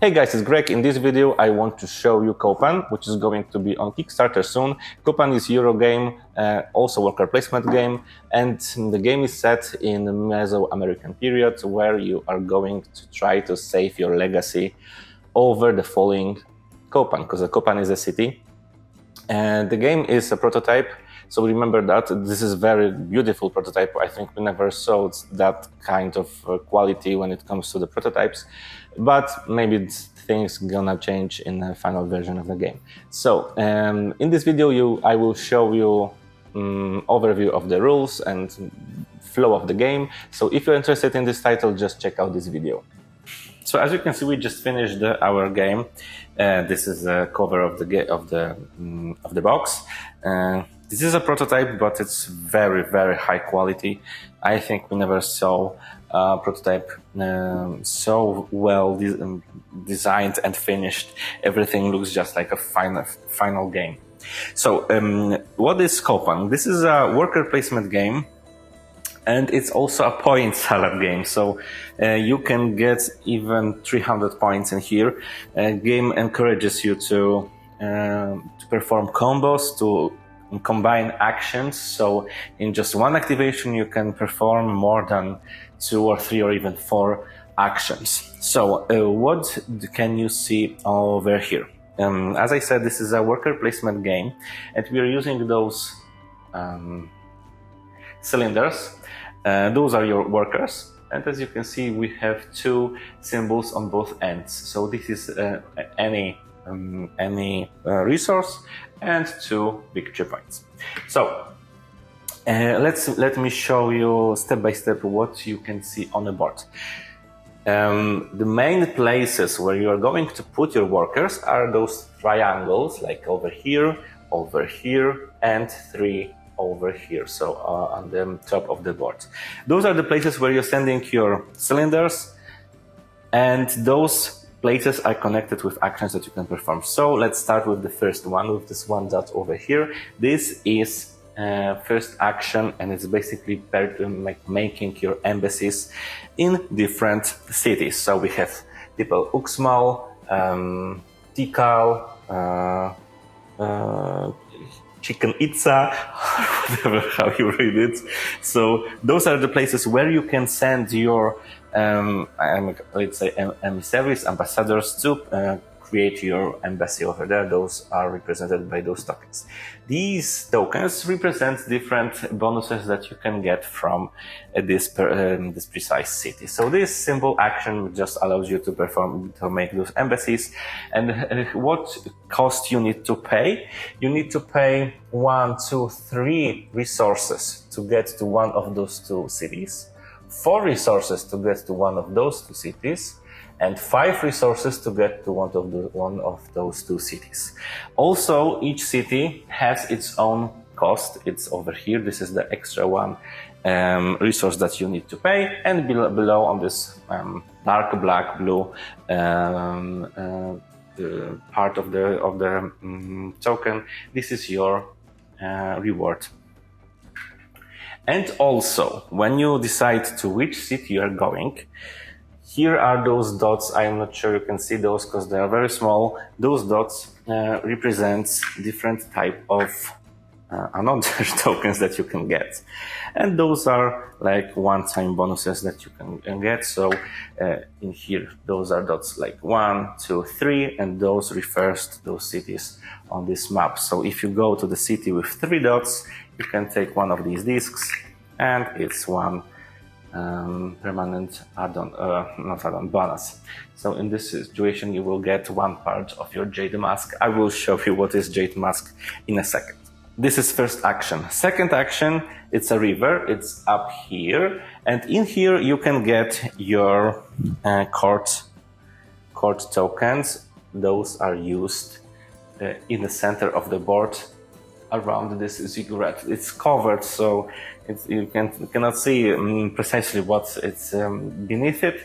Hey guys, it's Greg. In this video I want to show you Copan, which is going to be on Kickstarter soon. Copan is Eurogame, also worker placement game, and the game is set in the Mesoamerican period where you are going to try to save your legacy over the falling Copan, because Copan is a city. And the game is a prototype, so remember that this is a very beautiful prototype. I think we never saw that kind of quality when it comes to the prototypes, but maybe things gonna change in the final version of the game. So in this video I will show you overview of the rules and flow of the game. So if you're interested in this title, just check out this video. So as you can see, we just finished our game. This is the cover of the box. This is a prototype, but it's very, very high quality. I think we never saw a prototype so well designed and finished. Everything looks just like a final game. So what is Copan? This is a worker placement game. And it's also a point salad game, so you can get even 300 points in here. Game encourages you to perform combos, to combine actions. So in just one activation, you can perform more than 2 or 3 or even 4 actions. So what can you see over here? As I said, this is a worker placement game, and we are using those cylinders. Those are your workers, and as you can see, we have 2 symbols on both ends. So this is any resource and 2 victory points. So let me show you step by step what you can see on the board. The main places where you are going to put your workers are those triangles, like over here, and 3 over here, so on the top of the board. Those are the places where you're sending your cylinders, and those places are connected with actions that you can perform. So let's start with the first one, with this one dot over here. This is first action, and it's basically like making your embassies in different cities. So we have people Uxmal, Tikal, Chicken Itza, whatever how you read it. So those are the places where you can send your let's say emissaries, ambassadors to create your embassy over there. Those are represented by those tokens. These tokens represent different bonuses that you can get from this precise city. So this simple action just allows you to make those embassies. And what cost you need to pay? You need to pay 1, 2, 3 resources to get to one of those 2 cities, 4 resources to get to one of those 2 cities, and 5 resources to get to one of those 2 cities. Also, each city has its own cost. It's over here. This is the extra one resource that you need to pay, and below on this dark black blue part of the token, this is your reward. And also, when you decide to which city you are going, here are those dots. I'm not sure you can see those because they are very small. Those dots represent different type of another tokens that you can get. And those are like one-time bonuses that you can get. So in here, those are dots like 1, 2, 3, and those refers to those cities on this map. So if you go to the city with 3 dots, you can take one of these discs, and it's one permanent add-on, not add-on, bonus. So in this situation, you will get 1 part of your Jade Mask. I will show you what is Jade Mask in a second. This is first action. Second action, it's a river. It's up here, and in here you can get your court tokens. Those are used in the center of the board around this ziggurat. It's covered, so you cannot see precisely what it's beneath it.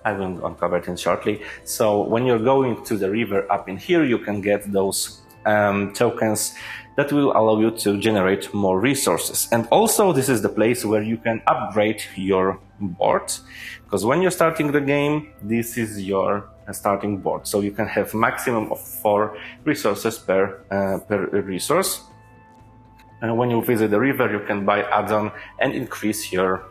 I will uncover it shortly. So when you're going to the river up in here, you can get those tokens that will allow you to generate more resources. And also, this is the place where you can upgrade your board, because when you're starting the game, this is your starting board. So you can have maximum of 4 resources per resource. And when you visit the river, you can buy add-on and increase your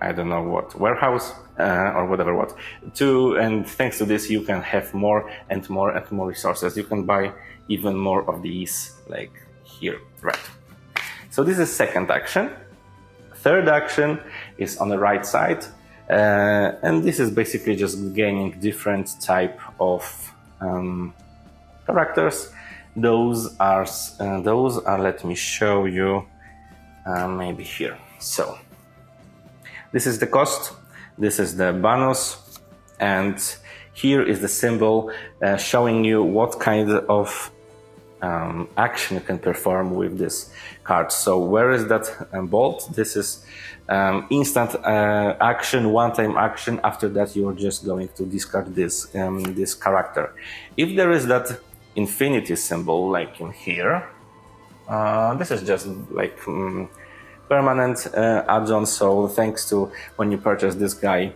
I don't know what, warehouse or whatever what. And thanks to this, you can have more and more and more resources. You can buy even more of these, like here, right? So this is second action. Third action is on the right side, and this is basically just gaining different type of characters. Those are let me show you maybe here. So this is the cost, this is the bonus, and here is the symbol showing you what kind of action you can perform with this card. So where is that bolt? This is instant action, one-time action. After that, you're just going to discard this this character. If there is that infinity symbol, like in here, this is just like permanent add-on. So thanks to when you purchase this guy,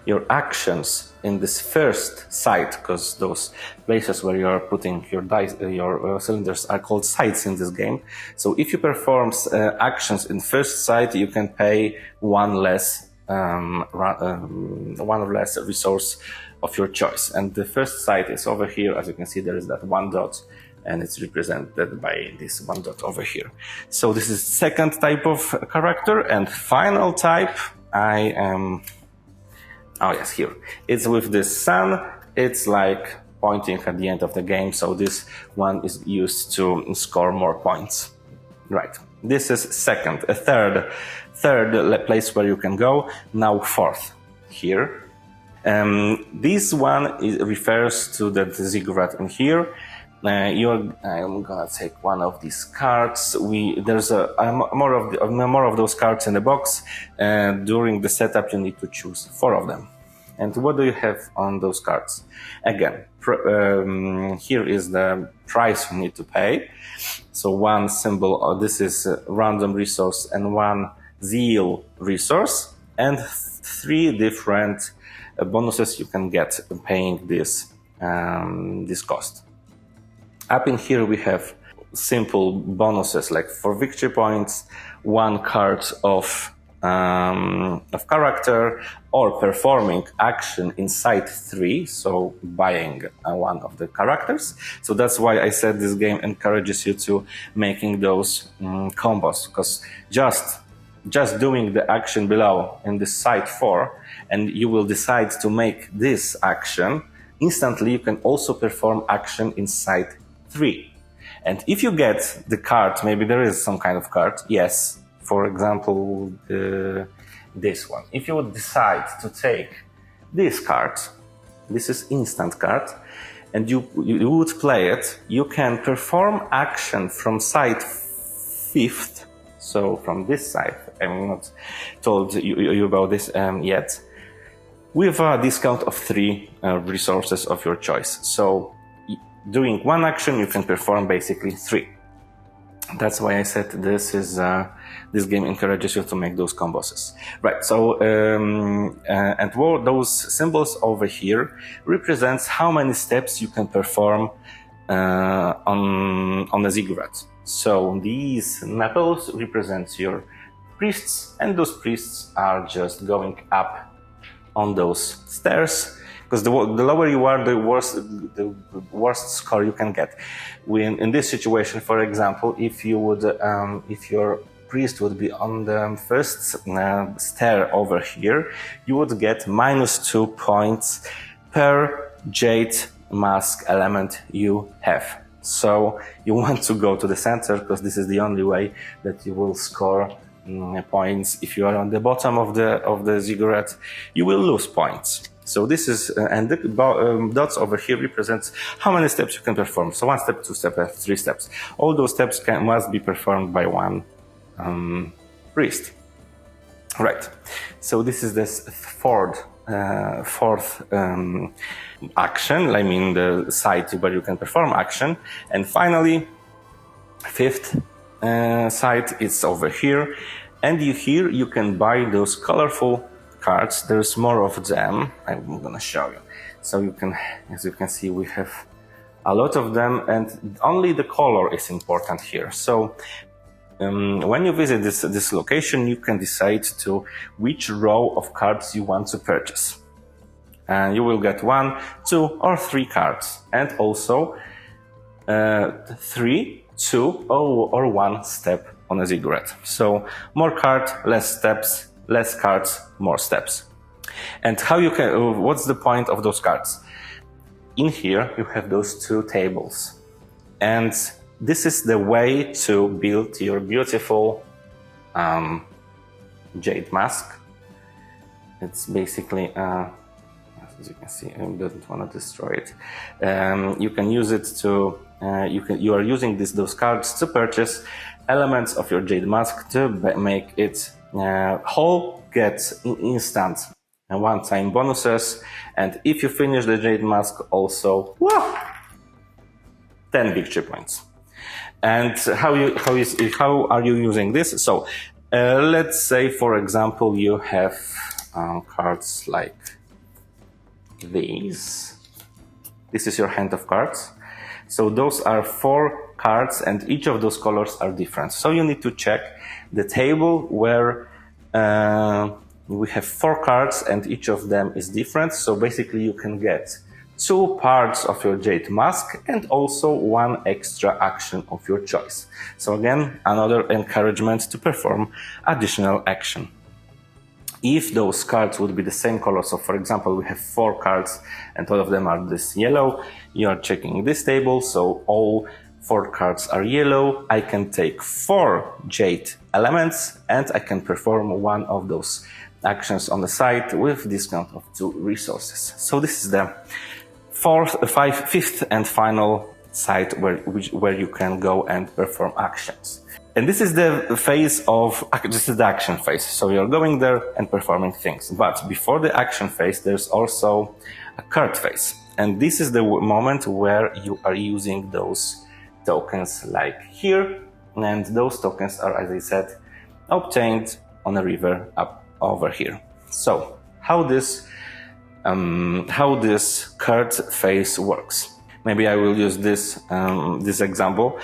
your actions in this first site, because those places where you are putting your dice, your cylinders are called sites in this game. So if you perform actions in first site, you can pay one less resource of your choice. And the first site is over here. As you can see, there is that one dot, and it's represented by this one dot over here. So this is second type of character. And final type, oh yes, here. It's with the sun. It's like pointing at the end of the game. So this one is used to score more points. Right. This is second. A third place where you can go. Now fourth here. This one refers to the ziggurat in here. I'm gonna take one of these cards. There's more of those cards in the box. During the setup, you need to choose 4 of them. And what do you have on those cards? Again, here is the price you need to pay. So one symbol, this is a random resource, and one zeal resource, and 3 different bonuses you can get paying this cost. Up in here we have simple bonuses, like for victory points, 1 card of character, or performing action inside 3, so buying one of the characters. So that's why I said this game encourages you to making those combos, because just doing the action below in the side 4, and you will decide to make this action, instantly you can also perform action inside 3. And if you get the card, maybe there is some kind of card, yes, for example, this one. If you would decide to take this card, this is instant card, and you would play it, you can perform action from side 5th, so from this side. I'm not told you about this yet, with a discount of 3 resources of your choice. So doing one action, you can perform basically 3. That's why I said this game encourages you to make those combos. Right, so, and those symbols over here represents how many steps you can perform on a ziggurat. So these metals represent your priests, and those priests are just going up on those stairs, because the lower you are, the worst score you can get. In this situation, for example, if your priest would be on the first stair over here, you would get -2 points per jade mask element you have. So you want to go to the center, because this is the only way that you will score points. If you are on the bottom of the ziggurat, you will lose points. So this is, and the dots over here represents how many steps you can perform. So 1 step, 2 steps, 3 steps. All those steps must be performed by one priest. Right. So this is this fourth action. I mean the site where you can perform action. And finally, 5th site is over here. And here you can buy those colorful cards. There's more of them. I'm gonna show you. So you can, as you can see, we have a lot of them, and only the color is important here. So when you visit this location, you can decide to which row of cards you want to purchase. And you will get 1, 2, or 3 cards, and also 3, 2, or 1 step on a ziggurat. So more cards, less steps, less cards, more steps. And how you can, what's the point of those cards? In here, you have those 2 tables. And this is the way to build your beautiful jade mask. It's basically, as you can see, I don't want to destroy it. You can use it to, you are using those cards to purchase elements of your jade mask to make it whole, get instant and one-time bonuses. And if you finish the jade mask, also 10 victory points. And how are you using this? So let's say, for example, you have cards like these. This is your hand of cards. So those are 4 cards, and each of those colors are different. So you need to check the table where we have 4 cards and each of them is different. So basically you can get 2 parts of your jade mask and also 1 extra action of your choice. So again, another encouragement to perform additional action. If those cards would be the same color, so for example, we have 4 cards and all of them are this yellow, you are checking this table, so all 4 cards are yellow. I can take 4 jade elements and I can perform 1 of those actions on the side with discount of 2 resources. So this is the fifth and final site where you can go and perform actions. And this is the phase of, this is the action phase. So you're going there and performing things. But before the action phase, there's also a card phase. And this is the moment where you are using those tokens like here. And those tokens are, as I said, obtained on a river up over here. So how this card phase works. Maybe I will use this example.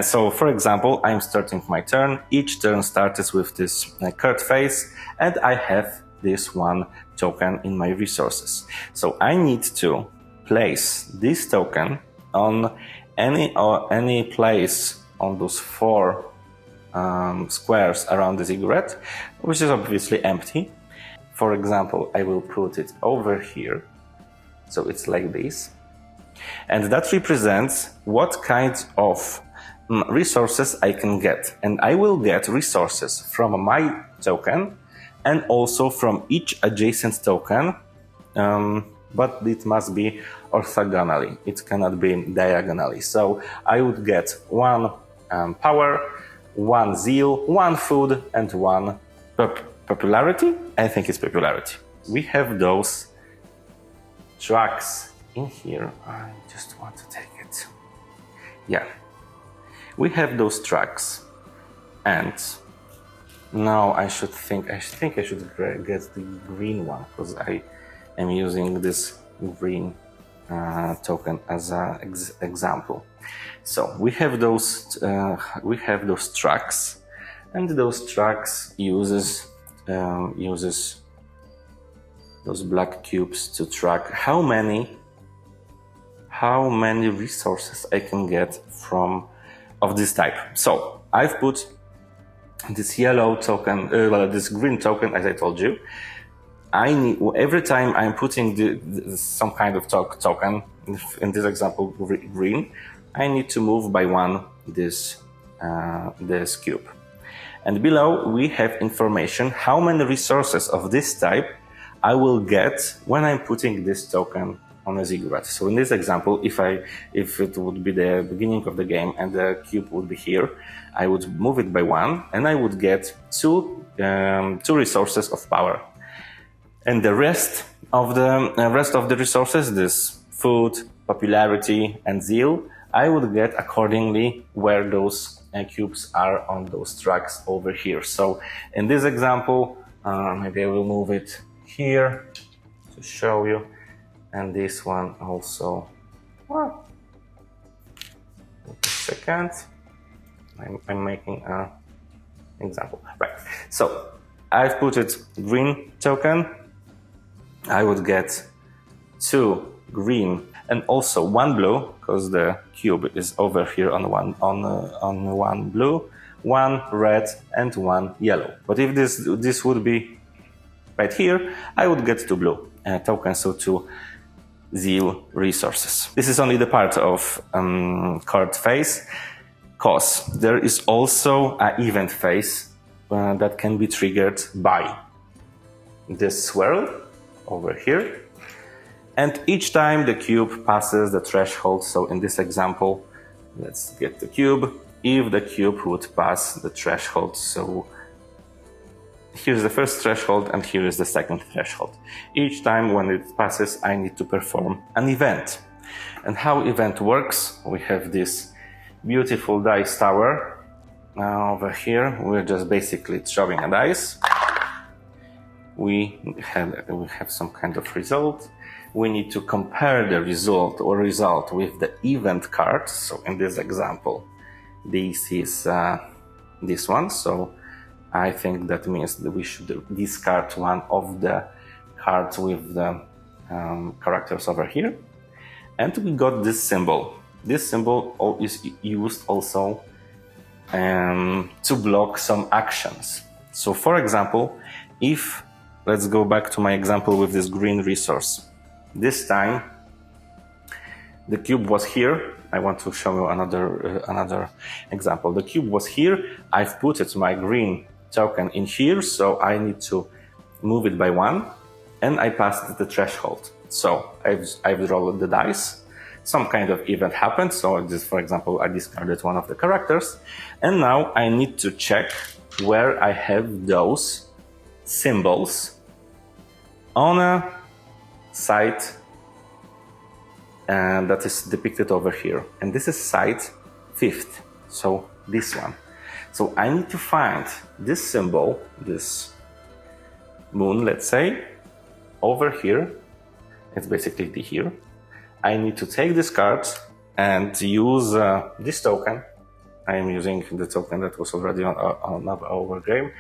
So for example, I'm starting my turn. Each turn starts with this card phase, and I have this 1 token in my resources. So I need to place this token on any place on those 4 squares around the ziggurat, which is obviously empty. For example, I will put it over here. So it's like this. And that represents what kind of resources I can get. And I will get resources from my token and also from each adjacent token, but it must be orthogonally. It cannot be diagonally. So I would get 1 power, 1 zeal, 1 food, and 1 popularity. I think it's popularity. We have those tracks in here. I just want to take it. Yeah, we have those tracks, and now I think I should get the green one because I am using this green token as an example. So we have those tracks, and those tracks uses those black cubes to track how many resources I can get of this type. So I've put this yellow token, this green token, as I told you. I need, every time I'm putting some kind of token, in this example green, I need to move by 1 this cube. And below we have information how many resources of this type I will get when I'm putting this token on a ziggurat. So in this example, if it would be the beginning of the game and the cube would be here, I would move it by 1 and I would get 2 resources of power. And the rest of the resources, this food, popularity, and zeal, I would get accordingly where those cubes are on those tracks over here. So in this example, maybe I will move it here to show you, and this one also. Well, wait a second. I'm making an example. Right. So I've put it green token. I would get 2 green and also 1 blue, because the cube is over here on one blue, 1 red and 1 yellow. But if this would be right here, I would get 2 blue tokens, so 2 zeal resources. This is only the part of card phase, cause there is also an event phase that can be triggered by this swirl over here. And each time the cube passes the threshold, so in this example, let's get the cube. If the cube would pass the threshold, so here's the first threshold and here is the second threshold. Each time when it passes, I need to perform an event. And how event works, we have this beautiful dice tower. Now over here, we're just basically throwing a dice. We have some kind of result. We need to compare the result with the event card. So in this example, this is this one. So I think that means that we should discard one of the cards with the characters over here. And we got this symbol. This symbol is used also to block some actions. So for example, if, let's go back to my example with this green resource. This time, the cube was here. I want to show you another example. The cube was here. I've put it, my green token, in here, so I need to move it by 1, and I passed the threshold. So I've rolled the dice. Some kind of event happened. So this, for example, I discarded one of the characters, and now I need to check where I have those symbols on a side that is depicted over here, and this is side 5th, so this one. So I need to find this symbol, this moon, let's say, over here. It's basically the here. I need to take this card and use this token. I am using the token that was already on our game.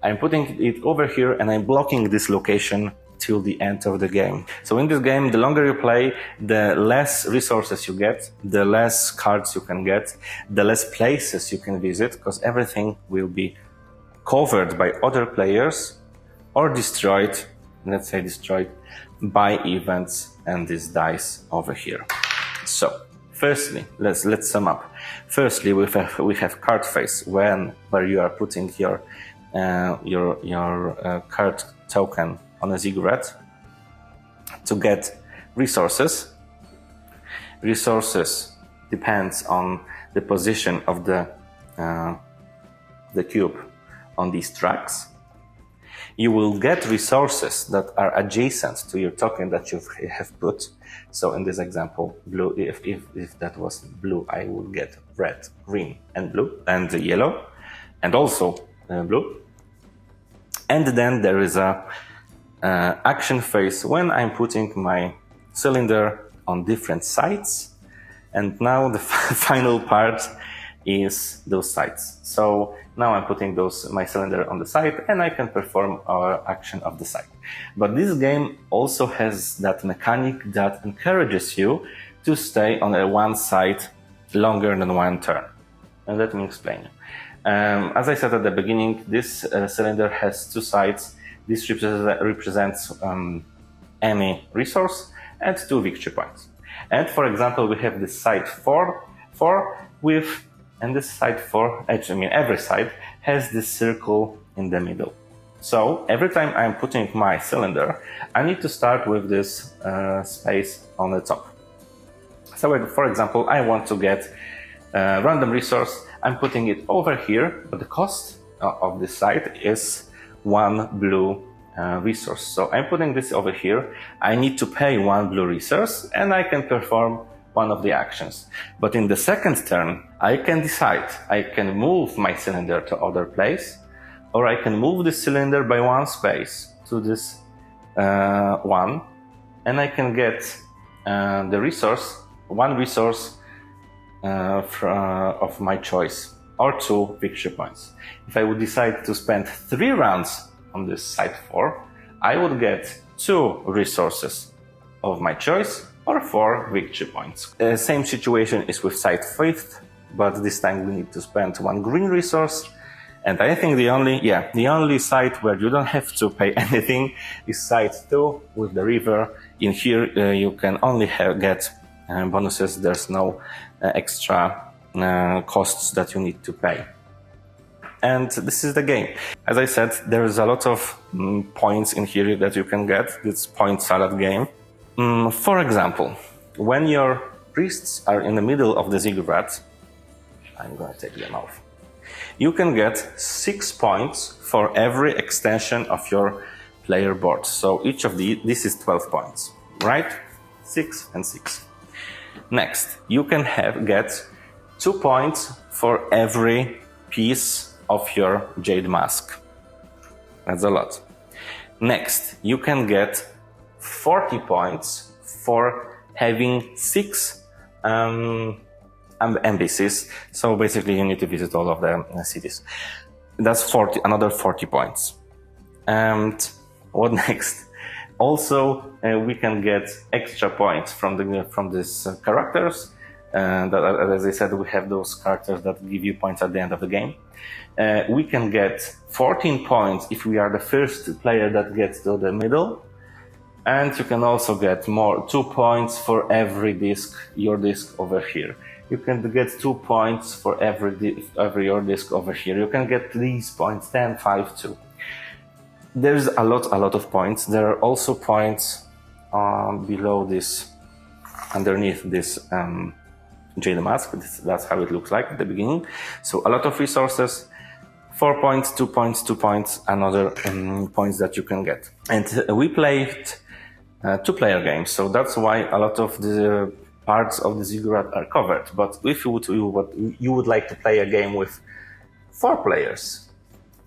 I'm putting it over here and I'm blocking this location till the end of the game. So in this game, the longer you play, the less resources you get, the less cards you can get, the less places you can visit, because everything will be covered by other players or destroyed, let's say destroyed, by events and this dice over here. So firstly, let's sum up. Firstly, we have card phase where you are putting your card token on a ziggurat to get resources. Resources depends on the position of the cube on these tracks. You will get resources that are adjacent to your token that you have put. So in this example, blue, if that was blue, I will get red, green, and blue, and yellow, and also blue. And then there is a action phase when I'm putting my cylinder on different sides. And now the final part is those sides. So now I'm putting my cylinder on the side and I can perform our action of the side. But this game also has that mechanic that encourages you to stay on one side longer than one turn. And let me explain. As I said at the beginning, this cylinder has 2 sides. This represents any resource and 2 victory points. And for example, we have this side 4 with, and this side 4, actually, every side has this circle in the middle. So every time I'm putting my cylinder, I need to start with this space on the top. So for example, I want to get a random resource. I'm putting it over here, but the cost of this side is 1 blue resource. So I'm putting this over here. I need to pay 1 blue resource and I can perform one of the actions. But in the second turn, I can decide. I can move my cylinder to other place, or I can move the cylinder by 1 space to this 1, and I can get the resource, one resource of my choice, or 2 victory points. If I would decide to spend 3 rounds on this side 4, I would get 2 resources of my choice, or 4 victory points. Same situation is with side 5th, but this time we need to spend 1 green resource. And I think the only side where you don't have to pay anything is side 2 with the river. In here you can only get bonuses. There's no extra costs that you need to pay. And this is the game. As I said, there is a lot of points in here that you can get. It's point salad game. For example, when your priests are in the middle of the ziggurat, I'm going to take them off. You can get 6 points for every extension of your player board. So each of this is 12 points, right? 6 and 6. Next, you can get 2 points for every piece of your jade mask. That's a lot. Next, you can get 40 points for having 6 NPCs. So basically you need to visit all of the cities. That's another 40 points. And what next? Also, we can get extra points from these characters. As I said, we have those characters that give you points at the end of the game. We can get 14 points if we are the first player that gets to the middle. And you can also get 2 points for every disc, your disc over here. You can get 2 points for every your disc over here. You can get these points, 10, 5, 2. There's a lot of points. There are also points below this, underneath this jade mask. That's how it looks like at the beginning. So a lot of resources. 4 points, 2 points, 2 points, another points that you can get. And we played 2-player games, so that's why a lot of the parts of the ziggurat are covered. But if you would like to play a game with 4 players,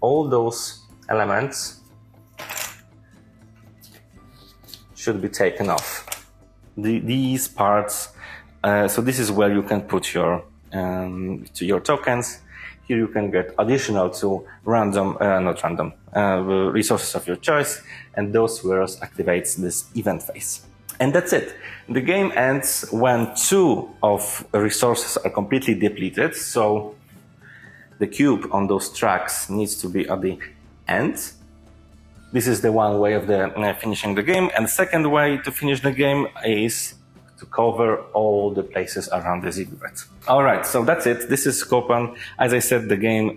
all those elements should be taken off. These parts, so this is where you can put your tokens. Here you can get additional to resources of your choice, and those whereas activates this event phase. And that's it. The game ends when 2 of resources are completely depleted, so the cube on those tracks needs to be at the end. This is the one way of finishing the game, and the second way to finish the game is to cover all the places around the ziggurat. Alright, so that's it. This is Copan. As I said, the game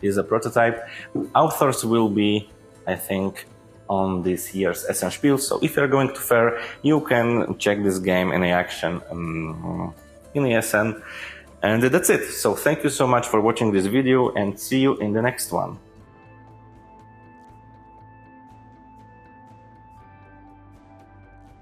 is a prototype. Authors will be, I think, on this year's Essenspiel. So if you're going to fair, you can check this game in action in Essen. And that's it. So thank you so much for watching this video, and see you in the next one.